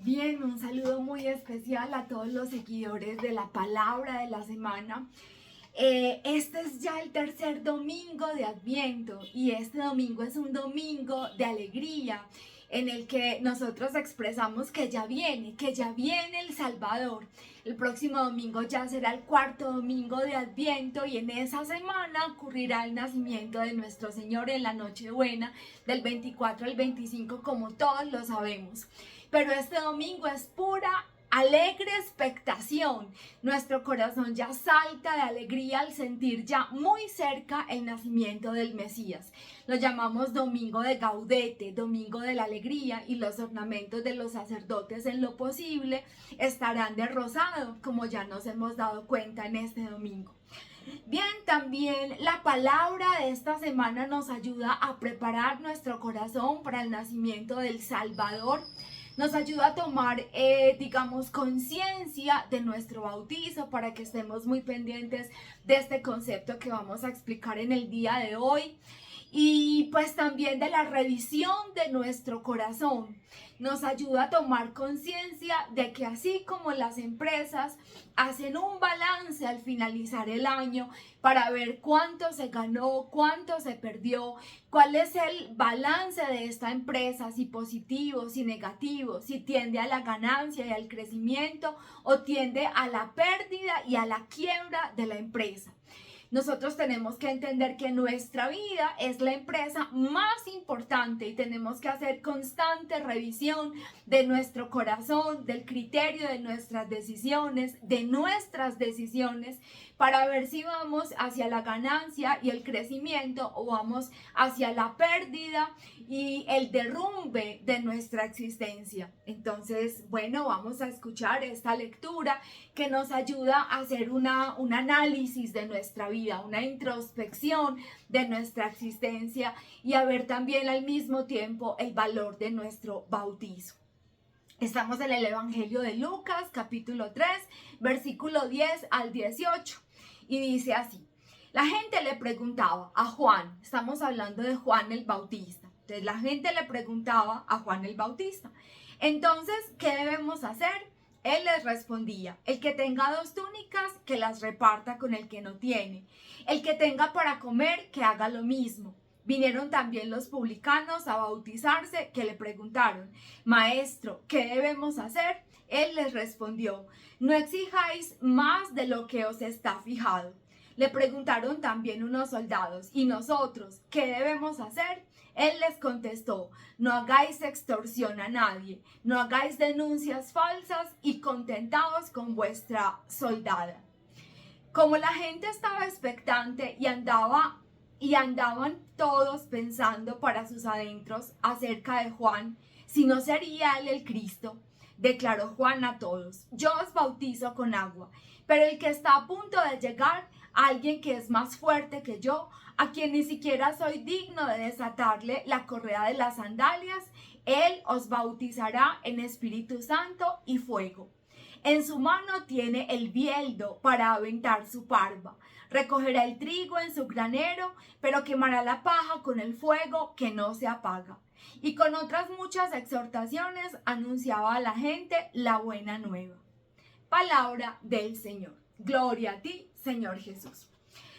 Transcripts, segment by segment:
Bien, un saludo muy especial a todos los seguidores de la palabra de la semana. Este es ya el tercer domingo de Adviento y este domingo es un domingo de alegría en el que nosotros expresamos que ya viene el Salvador. El próximo domingo ya será el cuarto domingo de Adviento y en esa semana ocurrirá el nacimiento de nuestro Señor en la Nochebuena del 24 al 25, como todos lo sabemos. Pero este domingo es pura alegre expectación. Nuestro corazón ya salta de alegría al sentir ya muy cerca el nacimiento del Mesías. Lo llamamos Domingo de Gaudete, Domingo de la Alegría, y los ornamentos de los sacerdotes en lo posible estarán de rosado, como ya nos hemos dado cuenta en este domingo. Bien, también la palabra de esta semana nos ayuda a preparar nuestro corazón para el nacimiento del Salvador. Nos ayuda a tomar, conciencia de nuestro bautizo para que estemos muy pendientes de este concepto que vamos a explicar en el día de hoy. Y pues también de la revisión de nuestro corazón. Nos ayuda a tomar conciencia de que así como las empresas hacen un balance al finalizar el año para ver cuánto se ganó, cuánto se perdió, cuál es el balance de esta empresa, si positivo, si negativo, si tiende a la ganancia y al crecimiento o tiende a la pérdida y a la quiebra de la empresa. Nosotros tenemos que entender que nuestra vida es la empresa más importante y tenemos que hacer constante revisión de nuestro corazón, del criterio de nuestras decisiones, para ver si vamos hacia la ganancia y el crecimiento o vamos hacia la pérdida y el derrumbe de nuestra existencia. Entonces, bueno, vamos a escuchar esta lectura que nos ayuda a hacer un análisis de nuestra vida, una introspección de nuestra existencia y a ver también al mismo tiempo el valor de nuestro bautizo. Estamos en el Evangelio de Lucas, capítulo 3, versículo 10 al 18, y dice así: la gente le preguntaba a Juan, estamos hablando de Juan el Bautista, entonces la gente le preguntaba a Juan el Bautista, entonces, ¿qué debemos hacer? Él les respondía: el que tenga 2 túnicas, que las reparta con el que no tiene. El que tenga para comer, que haga lo mismo. Vinieron también los publicanos a bautizarse, que le preguntaron: Maestro, ¿qué debemos hacer? Él les respondió: no exijáis más de lo que os está fijado. Le preguntaron también unos soldados: ¿y nosotros qué debemos hacer? Él les contestó: no hagáis extorsión a nadie, no hagáis denuncias falsas y contentaos con vuestra soldada. Como la gente estaba expectante y andaban todos pensando para sus adentros acerca de Juan, si no sería él el Cristo, declaró Juan a todos: yo os bautizo con agua, pero el que está a punto de llegar, alguien que es más fuerte que yo, a quien ni siquiera soy digno de desatarle la correa de las sandalias, él os bautizará en Espíritu Santo y fuego. En su mano tiene el bieldo para aventar su parva. Recogerá el trigo en su granero, pero quemará la paja con el fuego que no se apaga. Y con otras muchas exhortaciones anunciaba a la gente la buena nueva. Palabra del Señor. Gloria a ti, Señor Jesús.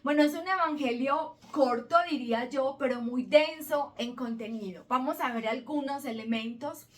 Bueno, es un evangelio corto, diría yo, pero muy denso en contenido. Vamos a ver algunos elementos.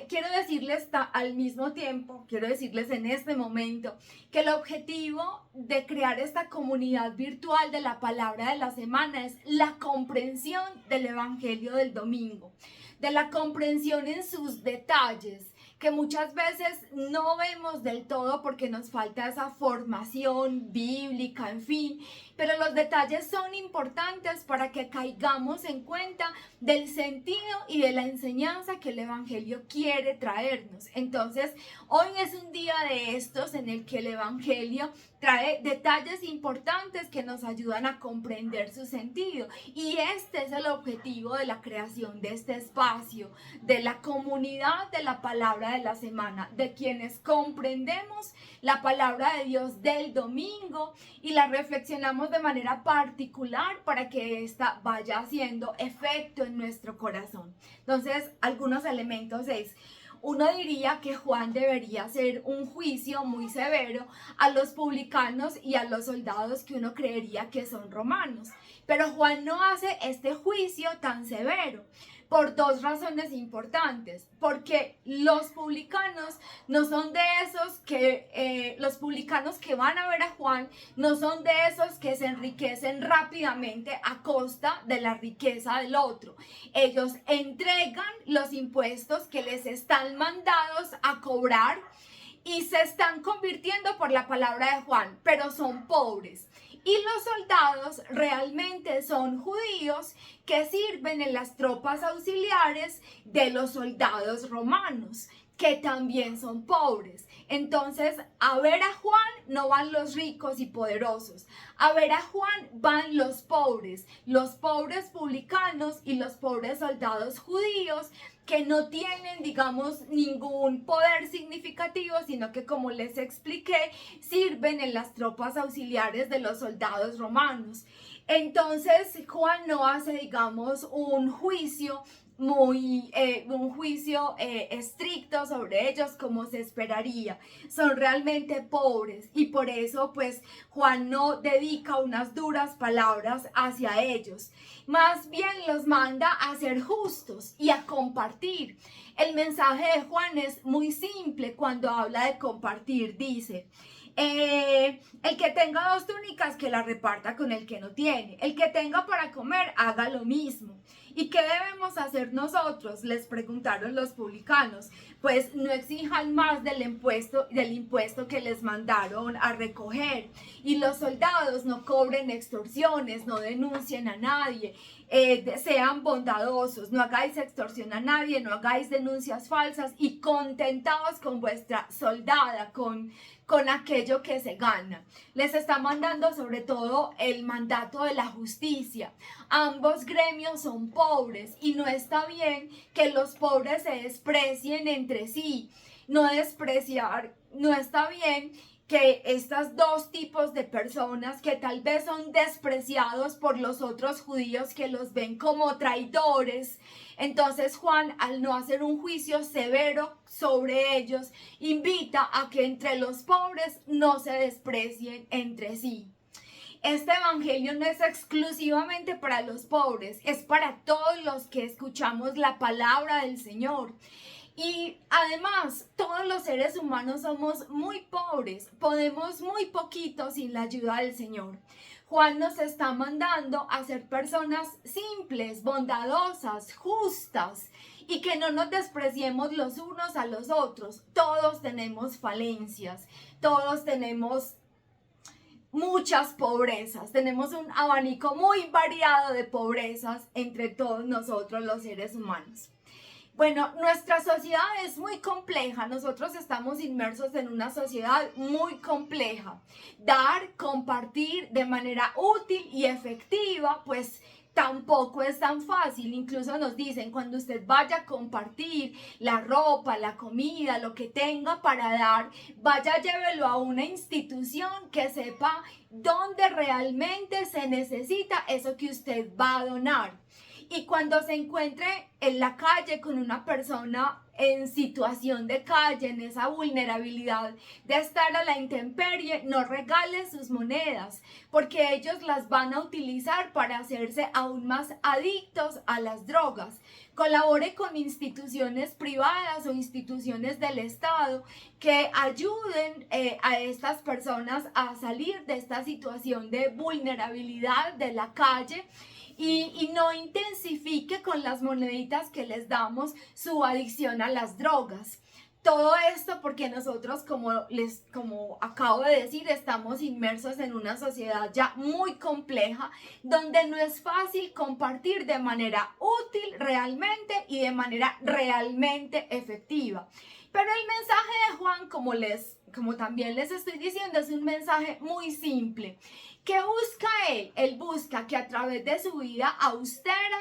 Quiero decirles al mismo tiempo, quiero decirles en este momento que el objetivo de crear esta comunidad virtual de la palabra de la semana es la comprensión del evangelio del domingo, de la comprensión en sus detalles, que muchas veces no vemos del todo porque nos falta esa formación bíblica, en fin, pero los detalles son importantes para que caigamos en cuenta del sentido y de la enseñanza que el Evangelio quiere traernos. Entonces, hoy es un día de estos en el que el Evangelio trae detalles importantes que nos ayudan a comprender su sentido. Y este es el objetivo de la creación de este espacio, de la comunidad de la palabra de la semana, de quienes comprendemos la palabra de Dios del domingo y la reflexionamos de manera particular para que ésta vaya haciendo efecto en nuestro corazón. Entonces, algunos elementos es: uno diría que Juan debería hacer un juicio muy severo a los publicanos y a los soldados que uno creería que son romanos. Pero Juan no hace este juicio tan severo por dos razones importantes, porque los publicanos no son de esos que, los publicanos que van a ver a Juan, no son de esos que se enriquecen rápidamente a costa de la riqueza del otro. Ellos entregan los impuestos que les están mandados a cobrar y se están convirtiendo por la palabra de Juan, pero son pobres. Y los soldados realmente son judíos que sirven en las tropas auxiliares de los soldados romanos, que también son pobres. Entonces, a ver a Juan no van los ricos y poderosos. A ver a Juan van los pobres publicanos y los pobres soldados judíos que no tienen, digamos, ningún poder significativo, sino que, como les expliqué, sirven en las tropas auxiliares de los soldados romanos. Entonces, Juan no hace, digamos, un juicio estricto sobre ellos como se esperaría. Son realmente pobres y por eso pues Juan no dedica unas duras palabras hacia ellos. Más bien los manda a ser justos y a compartir. El mensaje de Juan es muy simple cuando habla de compartir. Dice: el que tenga 2 túnicas que la reparta con el que no tiene. El que tenga para comer haga lo mismo. ¿Y qué debemos hacer nosotros?, les preguntaron los publicanos. Pues no exijan más del impuesto que les mandaron a recoger. Y los soldados no cobren extorsiones, no denuncien a nadie. Sean bondadosos, no hagáis extorsión a nadie, no hagáis denuncias falsas y contentados con vuestra soldada, con aquello que se gana. Les está mandando sobre todo el mandato de la justicia. Ambos gremios son pobres y no está bien que los pobres se desprecien entre sí. No está bien que estos 2 tipos de personas que tal vez son despreciados por los otros judíos que los ven como traidores. Entonces Juan, al no hacer un juicio severo sobre ellos, invita a que entre los pobres no se desprecien entre sí. Este evangelio no es exclusivamente para los pobres, es para todos los que escuchamos la palabra del Señor. Y además, todos los seres humanos somos muy pobres, podemos muy poquito sin la ayuda del Señor. Juan nos está mandando a ser personas simples, bondadosas, justas y que no nos despreciemos los unos a los otros. Todos tenemos falencias, todos tenemos muchas pobrezas, tenemos un abanico muy variado de pobrezas entre todos nosotros los seres humanos. Bueno, nuestra sociedad es muy compleja, nosotros estamos inmersos en una sociedad muy compleja. Dar, compartir de manera útil y efectiva, pues tampoco es tan fácil. Incluso nos dicen, cuando usted vaya a compartir la ropa, la comida, lo que tenga para dar, vaya, llévelo a una institución que sepa dónde realmente se necesita eso que usted va a donar. Y cuando se encuentre en la calle con una persona en situación de calle, en esa vulnerabilidad de estar a la intemperie, no regale sus monedas, porque ellos las van a utilizar para hacerse aún más adictos a las drogas. Colabore con instituciones privadas o instituciones del Estado que ayuden a estas personas a salir de esta situación de vulnerabilidad de la calle. Y no intensifique con las moneditas que les damos su adicción a las drogas. Todo esto porque nosotros, como acabo de decir, estamos inmersos en una sociedad ya muy compleja, donde no es fácil compartir de manera útil realmente y de manera realmente efectiva. Pero el mensaje de Juan, como también les estoy diciendo, es un mensaje muy simple. ¿Qué busca él? Él busca que a través de su vida austera,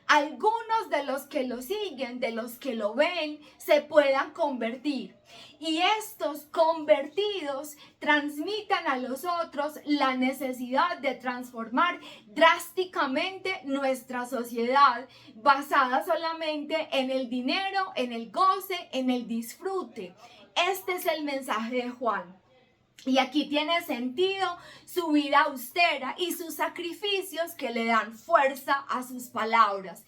algunos de los que lo siguen, de los que lo ven, se puedan convertir. Y estos convertidos transmitan a los otros la necesidad de transformar drásticamente nuestra sociedad basada solamente en el dinero, en el goce, en el disfrute. Este es el mensaje de Juan. Y aquí tiene sentido su vida austera y sus sacrificios que le dan fuerza a sus palabras.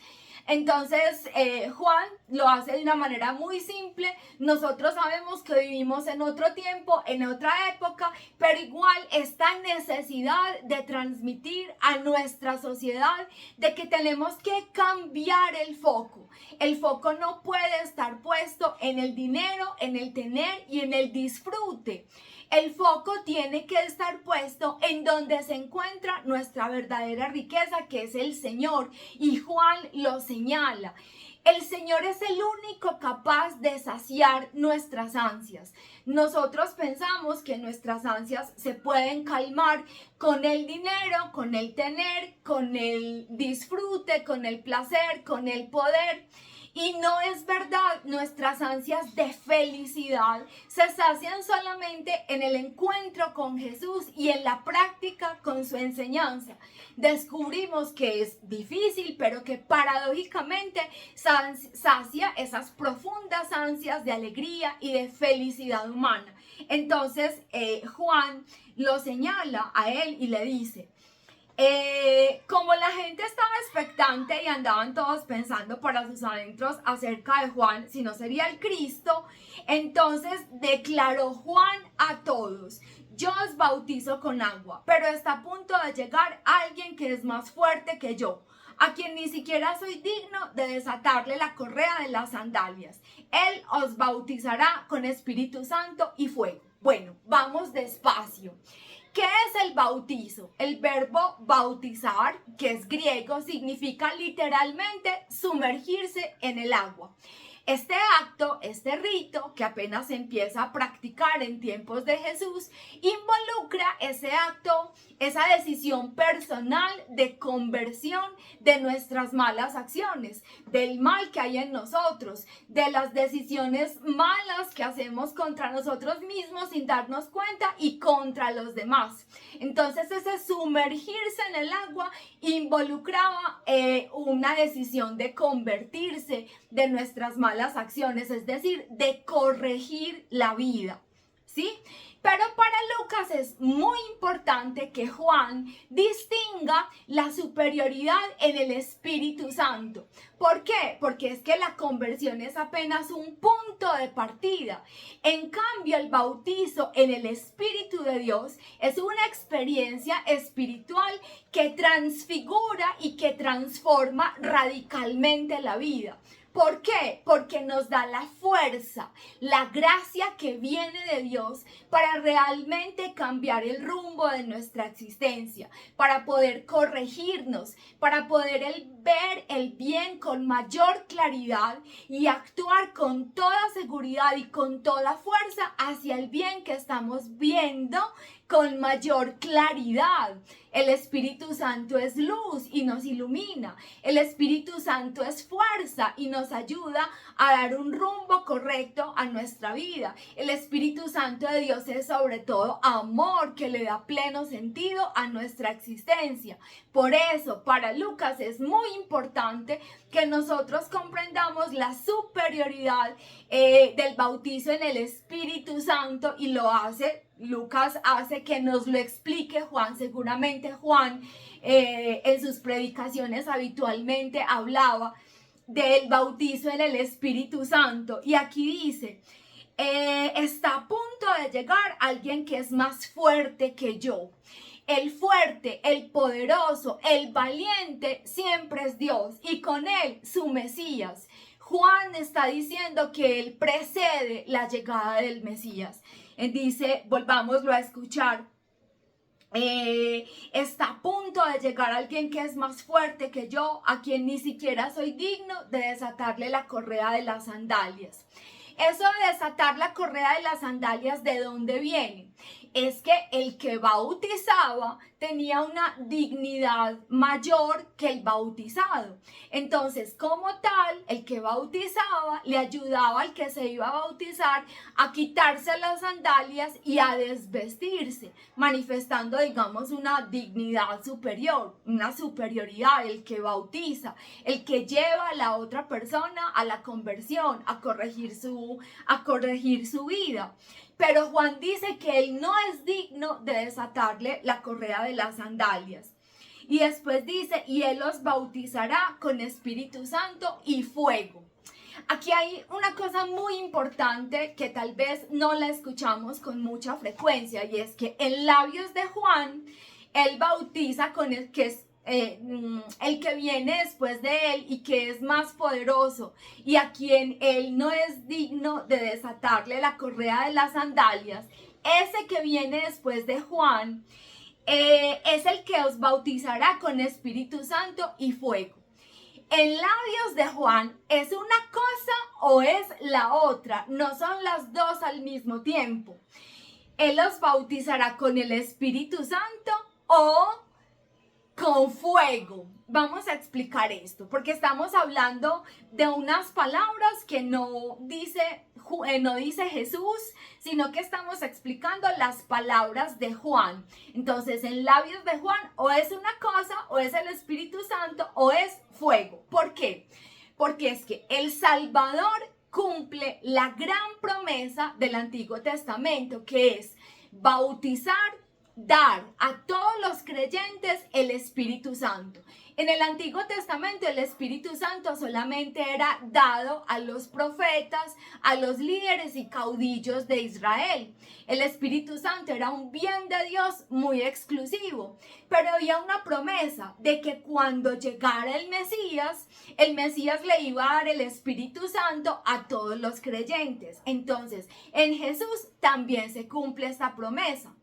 Entonces, Juan lo hace de una manera muy simple. Nosotros sabemos que vivimos en otro tiempo, en otra época, pero igual esta necesidad de transmitir a nuestra sociedad de que tenemos que cambiar el foco. El foco no puede estar puesto en el dinero, en el tener y en el disfrute. El foco tiene que estar puesto en donde se encuentra nuestra verdadera riqueza, que es el Señor. Y Juan lo señala. El Señor es el único capaz de saciar nuestras ansias. Nosotros pensamos que nuestras ansias se pueden calmar con el dinero, con el tener, con el disfrute, con el placer, con el poder. Y no es verdad, nuestras ansias de felicidad se sacian solamente en el encuentro con Jesús y en la práctica con su enseñanza. Descubrimos que es difícil, pero que paradójicamente sacia esas profundas ansias de alegría y de felicidad humana. Entonces, Juan lo señala a él y le dice: como la gente estaba expectante y andaban todos pensando para sus adentros acerca de Juan, si no sería el Cristo, entonces declaró Juan a todos: yo os bautizo con agua, pero está a punto de llegar alguien que es más fuerte que yo, a quien ni siquiera soy digno de desatarle la correa de las sandalias. Él os bautizará con Espíritu Santo y fuego. Bueno, vamos despacio. ¿Qué es el bautizo? El verbo bautizar, que es griego, significa literalmente sumergirse en el agua. Este acto, este rito que apenas se empieza a practicar en tiempos de Jesús, involucra ese acto, esa decisión personal de conversión de nuestras malas acciones, del mal que hay en nosotros, de las decisiones malas que hacemos contra nosotros mismos sin darnos cuenta y contra los demás. Entonces ese sumergirse en el agua involucraba una decisión de convertirse de nuestras malas acciones, es decir, de corregir la vida, ¿sí? Pero para Lucas es muy importante que Juan distinga la superioridad en el Espíritu Santo. ¿Por qué? Porque es que la conversión es apenas un punto de partida. En cambio, el bautizo en el Espíritu de Dios es una experiencia espiritual que transfigura y que transforma radicalmente la vida. ¿Por qué? Porque nos da la fuerza, la gracia que viene de Dios para realmente cambiar el rumbo de nuestra existencia, para poder corregirnos, para poder ver el bien con mayor claridad y actuar con toda seguridad y con toda fuerza hacia el bien que estamos viendo con mayor claridad. El Espíritu Santo es luz y nos ilumina. El Espíritu Santo es fuerza y nos ayuda a dar un rumbo correcto a nuestra vida. El Espíritu Santo de Dios es sobre todo amor que le da pleno sentido a nuestra existencia. Por eso, para Lucas es muy importante que nosotros comprendamos la superioridad del bautizo en el Espíritu Santo, y Lucas hace que nos lo explique Juan. Seguramente Juan en sus predicaciones habitualmente hablaba del bautizo en el Espíritu Santo. Y aquí dice: está a punto de llegar alguien que es más fuerte que yo. El fuerte, el poderoso, el valiente siempre es Dios, y con él su Mesías. Juan está diciendo que él precede la llegada del Mesías. Dice, volvámoslo a escuchar: está a punto de llegar alguien que es más fuerte que yo, a quien ni siquiera soy digno de desatarle la correa de las sandalias. Eso de desatar la correa de las sandalias, ¿de dónde viene? es que el que bautizaba tenía una dignidad mayor que el bautizado. Entonces, como tal, el que bautizaba le ayudaba al que se iba a bautizar a quitarse las sandalias y a desvestirse, manifestando, digamos, una dignidad superior, una superioridad, el que bautiza, el que lleva a la otra persona a la conversión, a corregir su vida. Pero Juan dice que él no es digno de desatarle la correa de las sandalias. Y después dice, y él los bautizará con Espíritu Santo y fuego. Aquí hay una cosa muy importante que tal vez no la escuchamos con mucha frecuencia, y es que en labios de Juan, él bautiza con el que es el que viene después de él y que es más poderoso y a quien él no es digno de desatarle la correa de las sandalias. Ese que viene después de Juan es el que os bautizará con Espíritu Santo y fuego. En labios de Juan, ¿es una cosa o es la otra? No son las dos al mismo tiempo. Él los bautizará con el Espíritu Santo o con fuego. Vamos a explicar esto, porque estamos hablando de unas palabras que no dice Jesús, sino que estamos explicando las palabras de Juan. Entonces, en labios de Juan, o es una cosa, o es el Espíritu Santo, o es fuego. ¿Por qué? Porque es que el Salvador cumple la gran promesa del Antiguo Testamento, que es bautizar, dar a todos los creyentes el Espíritu Santo. En el Antiguo Testamento el Espíritu Santo solamente era dado a los profetas, a los líderes y caudillos de Israel. El Espíritu Santo era un bien de Dios muy exclusivo, pero había una promesa de que cuando llegara el Mesías le iba a dar el Espíritu Santo a todos los creyentes. Entonces, en Jesús también se cumple esta promesa.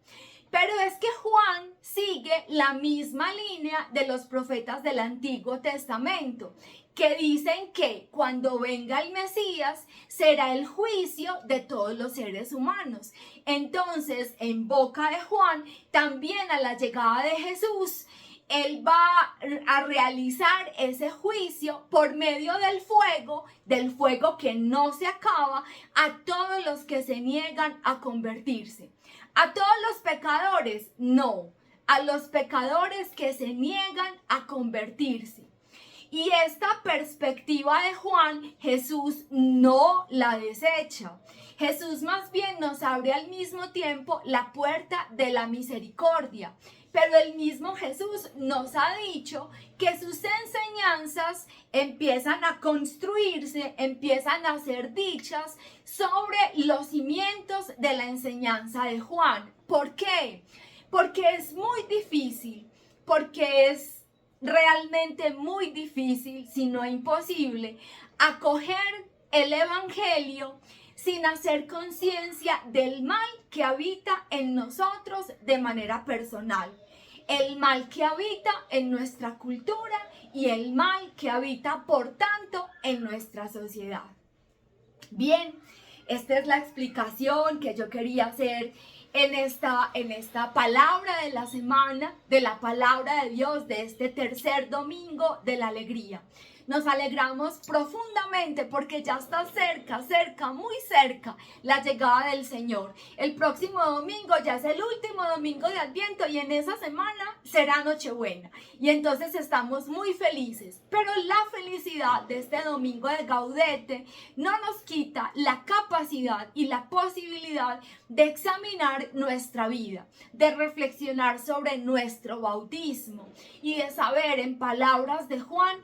Pero es que Juan sigue la misma línea de los profetas del Antiguo Testamento, que dicen que cuando venga el Mesías será el juicio de todos los seres humanos. Entonces, en boca de Juan, también a la llegada de Jesús, él va a realizar ese juicio por medio del fuego que no se acaba, a todos los que se niegan a convertirse. ¿A todos los pecadores? No, a los pecadores que se niegan a convertirse. Y esta perspectiva de Juan, Jesús no la desecha. Jesús más bien nos abre al mismo tiempo la puerta de la misericordia. Pero el mismo Jesús nos ha dicho que sus enseñanzas empiezan a construirse, empiezan a ser dichas sobre los cimientos de la enseñanza de Juan. ¿Por qué? Porque es muy difícil, porque es realmente muy difícil, si no imposible, acoger el Evangelio sin hacer conciencia del mal que habita en nosotros de manera personal. El mal que habita en nuestra cultura y el mal que habita, por tanto, en nuestra sociedad. Bien, esta es la explicación que yo quería hacer en esta palabra de la semana, de la palabra de Dios, de este tercer domingo de la alegría. Nos alegramos profundamente porque ya está cerca, muy cerca la llegada del Señor. El próximo domingo ya es el último domingo de Adviento y en esa semana será Nochebuena. Y entonces estamos muy felices. Pero la felicidad de este domingo de Gaudete no nos quita la capacidad y la posibilidad de examinar nuestra vida, de reflexionar sobre nuestro bautismo y de saber, en palabras de Juan,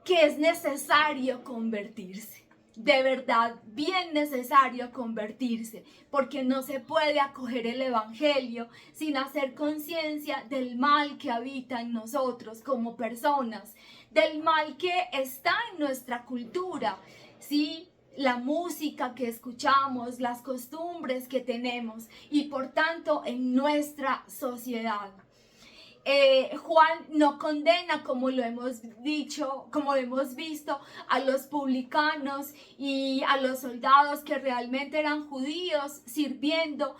que es necesario convertirse, de verdad bien necesario convertirse, porque no se puede acoger el Evangelio sin hacer conciencia del mal que habita en nosotros como personas, del mal que está en nuestra cultura, ¿sí? La música que escuchamos, las costumbres que tenemos y por tanto en nuestra sociedad. Juan no condena, como lo hemos dicho, como lo hemos visto, a los publicanos y a los soldados que realmente eran judíos sirviendo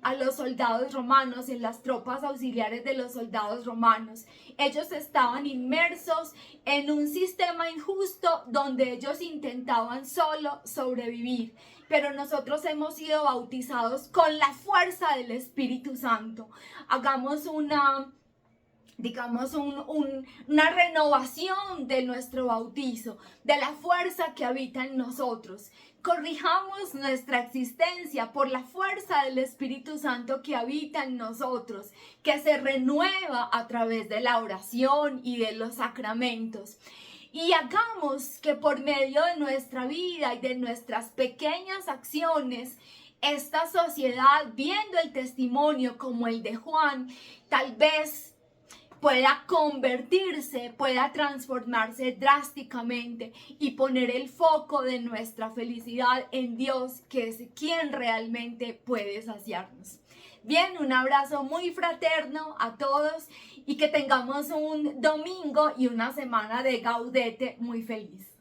a los soldados romanos, en las tropas auxiliares de los soldados romanos. Ellos estaban inmersos en un sistema injusto donde ellos intentaban solo sobrevivir. Pero nosotros hemos sido bautizados con la fuerza del Espíritu Santo. Hagamos una renovación de nuestro bautizo, de la fuerza que habita en nosotros. Corrijamos nuestra existencia por la fuerza del Espíritu Santo que habita en nosotros, que se renueva a través de la oración y de los sacramentos. Y hagamos que por medio de nuestra vida y de nuestras pequeñas acciones, esta sociedad, viendo el testimonio como el de Juan, tal vez pueda convertirse, pueda transformarse drásticamente y poner el foco de nuestra felicidad en Dios, que es quien realmente puede saciarnos. Bien, un abrazo muy fraterno a todos y que tengamos un domingo y una semana de Gaudete muy feliz.